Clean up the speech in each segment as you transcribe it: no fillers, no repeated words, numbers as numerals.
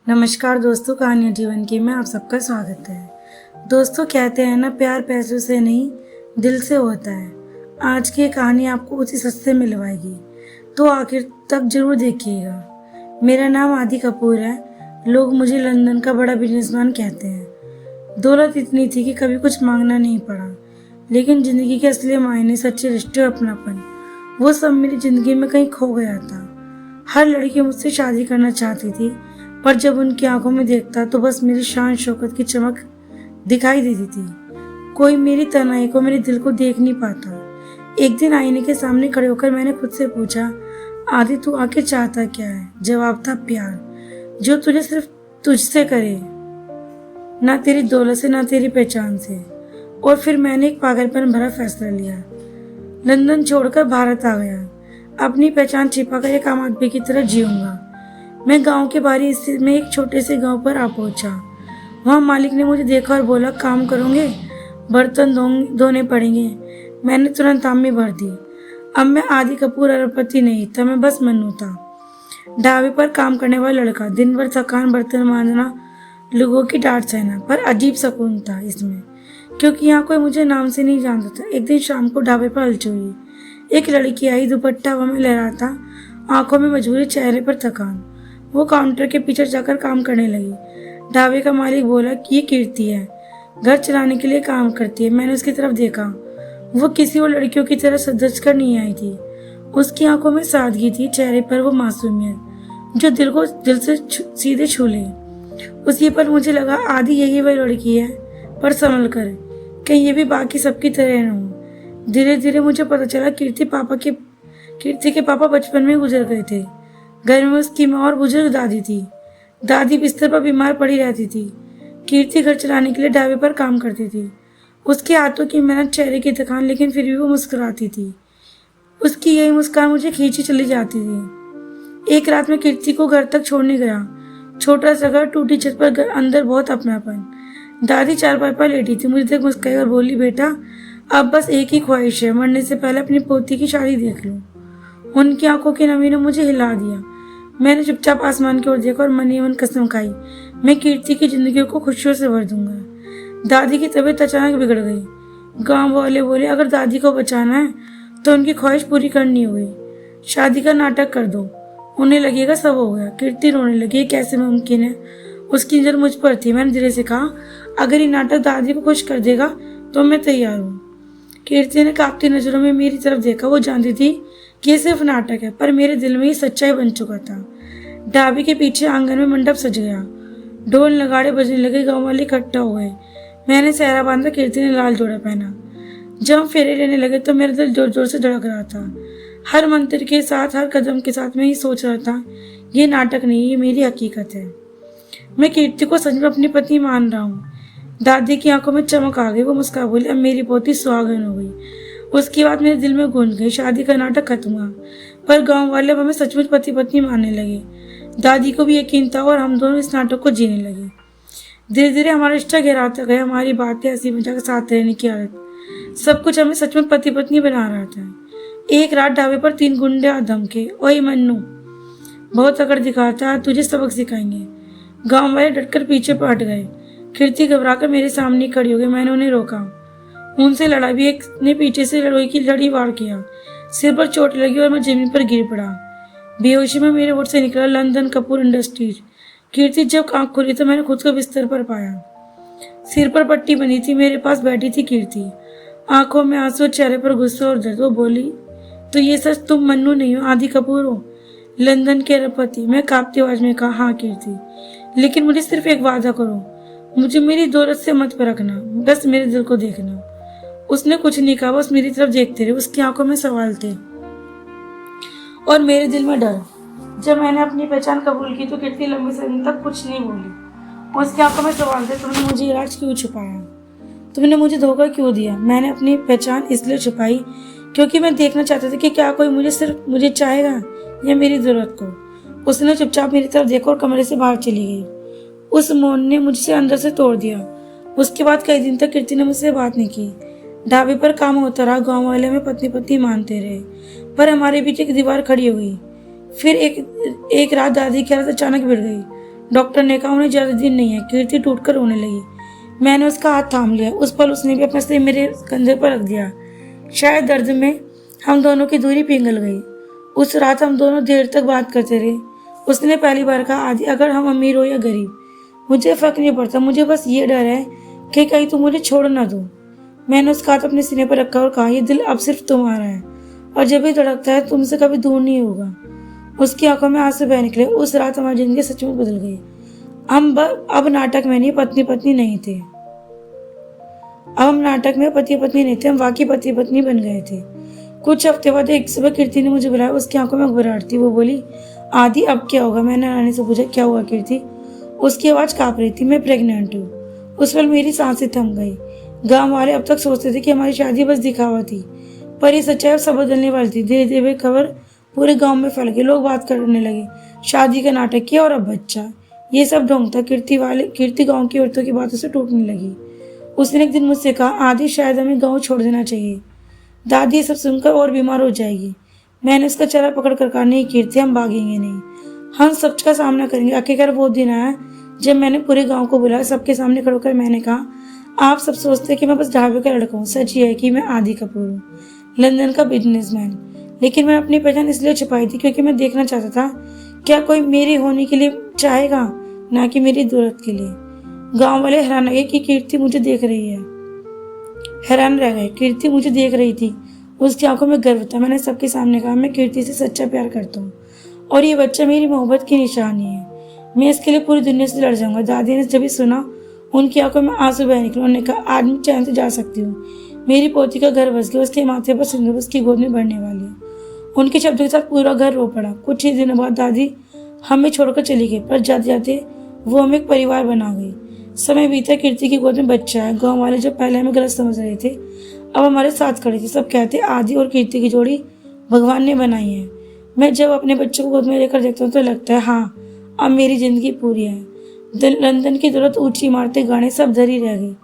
नमस्कार दोस्तों, कहानियाँ जीवन की में आप सबका स्वागत है। दोस्तों, कहते हैं ना, प्यार पैसों से नहीं दिल से होता है। आज की कहानी आपको उसी सस्ते मिलवाएगी, तो आखिर तक जरूर देखिएगा। मेरा नाम आदि कपूर है। लोग मुझे लंदन का बड़ा बिजनेसमैन कहते हैं। दौलत इतनी थी कि कभी कुछ मांगना नहीं पड़ा, लेकिन जिंदगी के असली मायने, सच्चे रिश्ते, अपनापन, वो सब मेरी जिंदगी में कहीं खो गया था। हर लड़की मुझसे शादी करना चाहती थी, पर जब उनकी आंखों में देखता तो बस मेरी शान शौकत की चमक दिखाई देती थी। कोई मेरी तन्हाई को, मेरे दिल को देख नहीं पाता। एक दिन आईने के सामने खड़े होकर मैंने खुद से पूछा, आदि तू आखिर चाहता क्या है? जवाब था प्यार, जो तुझे सिर्फ तुझसे करे, ना तेरी दौलत से, ना तेरी पहचान से। और फिर मैंने एक पागलपन भरा फैसला लिया। लंदन छोड़कर भारत आ गया। अपनी पहचान छिपाकर एक आम आदमी की तरह जीऊंगा। मैं गांव के बाहरी हिस्से में एक छोटे से गांव पर आ पहुंचा। वहां मालिक ने मुझे देखा और बोला, काम करोगे? बर्तन धोने पड़ेंगे। मैंने तुरंत हामी भर दी। अब मैं आदि कपूर अरबपति नहीं था, मैं बस मन्नू था, ढाबे पर काम करने वाला लड़का। दिन भर थकान, बर्तन मांजना, लोगों की डांट सहना, पर अजीब सुकून था इसमें, क्योंकि यहाँ कोई मुझे नाम से नहीं जानता था। एक दिन शाम को ढाबे पर हलचल हुई। एक लड़की आई, दुपट्टा हवा में लहराता, आंखों में मजबूरी, चेहरे पर थकान। वो काउंटर के पीछे जाकर काम करने लगी। ढाबे का मालिक बोला कि ये कीर्ति है, घर चलाने के लिए काम करती है। मैंने उसकी तरफ देखा। वो किसी और लड़कियों की तरह सज कर नहीं आई थी। उसकी आंखों में सादगी थी, चेहरे पर वो मासूमियत जो दिल को दिल से सीधे छू ले। उसी पर मुझे लगा, आदि यही वही लड़की है, पर संभल कर, कहीं ये भी बाकी सबकी तरह न हो। धीरे धीरे मुझे पता चला, कीर्ति के पापा बचपन में गुजर गए थे। घर में उसकी माँ और बुजुर्ग दादी थी। दादी बिस्तर पर बीमार पड़ी रहती थी। कीर्ति घर चलाने के लिए ढाबे पर काम करती थी। उसके हाथों की मेहनत, चेहरे की थकान, लेकिन फिर भी वो मुस्कुराती थी। उसकी यही मुस्कान मुझे खींची चली जाती थी। एक रात में कीर्ति को घर तक छोड़ने गया। छोटा सा घर, टूटी छत पर, अंदर बहुत अपनापन। दादी चारपाई पर लेटी थी, मुझे देख मुस्कुराई और बोली, बेटा अब बस एक ही ख्वाहिश है, मरने से पहले अपनी पोती की शादी देख लूं। उनकी आंखों की नमी ने मुझे हिला दिया। मैंने चुपचाप आसमान की ओर देखा और मन ही मन कसम खाई, मैं कीर्ति की जिंदगी को खुशियों से भर दूंगा। दादी की तबीयत अचानक बिगड़ गई। गांव वाले बोले, अगर दादी को बचाना है तो उनकी ख्वाहिश पूरी करनी होगी, शादी का नाटक कर दो, उन्हें लगेगा सब हो गया। कीर्ति रोने लगी, ये कैसे मुमकिन है? उसकी नजर मुझ पर थी। मैंने धीरे से कहा, अगर ये नाटक दादी को खुश कर देगा तो मैं तैयार हूँ। कीर्ति ने कांपती नजरों में मेरी तरफ देखा। वो जानती थी कि ये सिर्फ नाटक है, पर मेरे दिल में ये सच्चाई बन चुका था। ढाबे के पीछे आंगन में मंडप सज गया। ढोल नगाड़े बजने लगे, गांव वाले इकट्ठा हो गए। मैंने सहरा बांधा, कीर्ति ने लाल जोड़ा पहना। जब हम फेरे लेने लगे तो मेरा दिल जोर जोर से धड़क रहा था। हर मंत्र के साथ, हर कदम के साथ मैं ये सोच रहा था, ये नाटक नहीं, ये मेरी हकीकत है। मैं कीर्ति को सच में अपनी पत्नी मान रहा हूँ। दादी की आंखों में चमक आ गई। वो मुस्कुरा बोली, अब मेरी पोती सुहागन हो गई। उसकी बात मेरे दिल में गूंज गई। शादी का नाटक खत्म हुआ, पर गांव वाले अब हमें सचमुच पति पत्नी मानने लगे। दादी को भी यकीन था और हम दोनों इस नाटक को जीने लगे। धीरे धीरे हमारा रिश्ता गहराता गया। हमारी बातें, हंसी मजाक, साथ रहने की आदत, सब कुछ हमें सचमुच पति पत्नी बना रहा था। एक रात ढाबे पर 3 गुंडे आ धमके, ओए मन्नू, बहुत अकड़ दिखाता, तुझे सबक सिखाएंगे। गांव वाले डटकर पीछे हट गए। कीर्ति घबराकर मेरे सामने खड़ी हो गई। मैंने उन्हें रोका, उनसे लड़ा भी। एक ने पीछे से लड़ोई की लड़ी वार किया। सिर पर चोट लगी और मैं जमीन पर गिर पड़ा। बेहोशी में मेरे होठ से निकला, लंदन कपूर इंडस्ट्रीज। कीर्ति जब आंख खुली तो मैंने खुद को बिस्तर पर पाया। सिर पर पट्टी बनी थी, मेरे पास बैठी थी कीर्ति, आंखों में आंसू, चेहरे पर गुस्सा और दर्द। वो बोली, तो ये सच तुम मन्नू नहीं हो, आदि कपूर हो, लंदन के अरबपति? मैं कांपती आवाज में कहा, हाँ कीर्ति, लेकिन मुझे सिर्फ एक वादा करो, मुझे मेरी दौलत से मत परखना, बस मेरे दिल को देखना। उसने कुछ नहीं कहा, बस मेरी तरफ देखते रहे। उसकी आंखों में सवाल थे और मेरे दिल में डर। जब मैंने अपनी पहचान कबूल की तो कीर्ति लंबे समय तक कुछ नहीं बोली। उसकी आंखों में सवाल थे, तुमने मुझे राज क्यों छुपाया? तुमने मुझे धोखा क्यों दिया? मैंने अपनी पहचान इसलिए छुपाई क्योंकि मैं देखना चाहता था कि क्या कोई मुझे चाहेगा या मेरी जरूरत को। उसने चुपचाप मेरी तरफ देखा और कमरे से बाहर चली गई। उस मौन ने मुझसे अंदर से तोड़ दिया। उसके बाद कई दिन तक कीर्ति ने मुझसे बात नहीं की। ढाबे पर काम होता रहा, गांव वाले हमें पत्नी पत्नी मानते रहे, पर हमारे बीच एक दीवार खड़ी हो गई। फिर एक रात दादी की हालत अचानक बिगड़ गई। डॉक्टर ने कहा उन्हें ज़्यादा दिन नहीं है। कीर्ति टूटकर रोने लगी। मैंने उसका हाथ थाम लिया। उस पल उसने भी अपना सिर मेरे कंधे पर रख दिया। शायद दर्द में हम दोनों की दूरी पिघल गई। उस रात हम दोनों देर तक बात करते रहे। उसने पहली बार कहा, आदि अगर हम अमीर हो या गरीब मुझे फर्क नहीं पड़ता, मुझे बस ये डर है कि कहीं तुम मुझे छोड़ ना दो। मैंने उसका हाथ अपने सीने पर रखा और कहा, ये दिल अब सिर्फ तुम्हारा है और जब भी धड़कता है तुमसे कभी दूर नहीं होगा। उसकी आंखों में आंसू बह निकले। उस रात हमारी जिंदगी सच में बदल गई। हम अब नाटक में नहीं पत्नी पत्नी नहीं थे। अब हम नाटक में पति पत्नी नहीं थे, हम वाकई पति पत्नी बन गए थे। कुछ हफ्ते बाद एक सुबह कीर्ति ने मुझे बुलाया। उसकी आंखों में घबराहट थी। वो बोली, आदि अब क्या होगा? मैंने नानी से पूछा, क्या हुआ कीर्ति? उसकी आवाज कांप रही थी। मैं प्रेग्नेंट हूँ। उस पल मेरी सांसें थम गई। गांव वाले अब तक सोचते थे कि हमारी शादी बस दिखावा थी, पर ये सच्चाई अब सब बदलने वाली थी। धीरे धीरे खबर पूरे गांव में फैल गई। लोग बात करने लगे, शादी का नाटक किया और अब बच्चा। ये सब ढोंग था। कीर्ति गांव की औरतों की बातों से टूटने लगी। उसने एक दिन मुझसे कहा, आदि शायद हमें गांव छोड़ देना चाहिए। दादी ये सब सुनकर और बीमार हो जाएगी। मैंने उसका चेहरा पकड़ कर कहा, नहीं कीर्ति, हम भागेंगे नहीं, हम सब का सामना करेंगे। आखिरकार वो दिन आया जब मैंने पूरे गांव को बुलाया। सबके सामने खड़े होकर मैंने कहा, आप सब सोचते हैं कि मैं बस ढाबे का लड़का हूँ। सच ये है कि मैं आदि कपूर हूँ, लंदन का बिजनेसमैन। लेकिन मैं अपनी पहचान इसलिए छुपाई थी क्योंकि मैं देखना चाहता था क्या कोई मेरी होने के लिए चाहेगा, ना कि मेरी जरूरत के लिए। गांव वाले हैरान रह गए कि कीर्ति मुझे देख रही है। हैरान रह गए, कीर्ति मुझे देख रही थी। उसकी आंखों में गर्व था। मैंने सबके सामने कहा, मैं कीर्ति से सच्चा प्यार करता हूँ और ये बच्चा मेरी मोहब्बत की निशानी है। मैं इसके लिए पूरी दुनिया से लड़ जाऊंगा। दादी ने जब भी सुना उनकी आंखों में आंसू बह निकले। उन्होंने कहा, आज मैं चैन से जा सकती हूँ। मेरी पोती का घर बस गया। उसके माथे पर सिंदूर उसकी गोद में बढ़ने वाली है। उनके शब्दों के साथ पूरा घर रो पड़ा। कुछ ही दिनों बाद दादी हमें छोड़कर चली गई, पर जाते जाते वो हमें एक परिवार बना गई। समय बीता, कीर्ति की गोद में बच्चा है। गाँव वाले जो पहले हमें गलत समझ रहे थे अब हमारे साथ खड़े थे। सब कहते, आदि और कीर्ति की जोड़ी भगवान ने बनाई है। मैं जब अपने बच्चों को गोद में लेकर देखता हूँ तो लगता है, हाँ, अब मेरी जिंदगी पूरी है। लंदन की दौलत, ऊंची इमारतें, गाने सब धरी रह गई।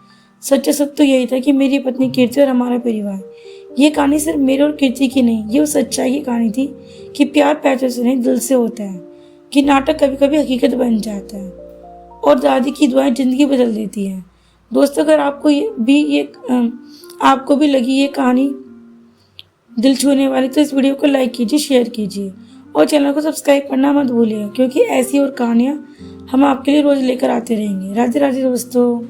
सच्चा सुख तो यही था कि मेरी पत्नी कीर्ति और हमारा परिवार। ये कहानी सिर्फ मेरे और कीर्ति की नहीं, ये उस सच्चाई की कहानी थी कि प्यार पैसों से नहीं, दिल से होता है, कि नाटक कभी कभी हकीकत बन जाता है और दादी की दुआएं जिंदगी बदल देती है। दोस्तों, अगर आपको भी लगी ये कहानी दिल छूने वाली तो इस वीडियो को लाइक कीजिए, शेयर कीजिए और चैनल को सब्सक्राइब करना मत भूलिएगा, क्योंकि ऐसी और कहानियाँ हम आपके लिए रोज लेकर आते रहेंगे। राधे राधे दोस्तों।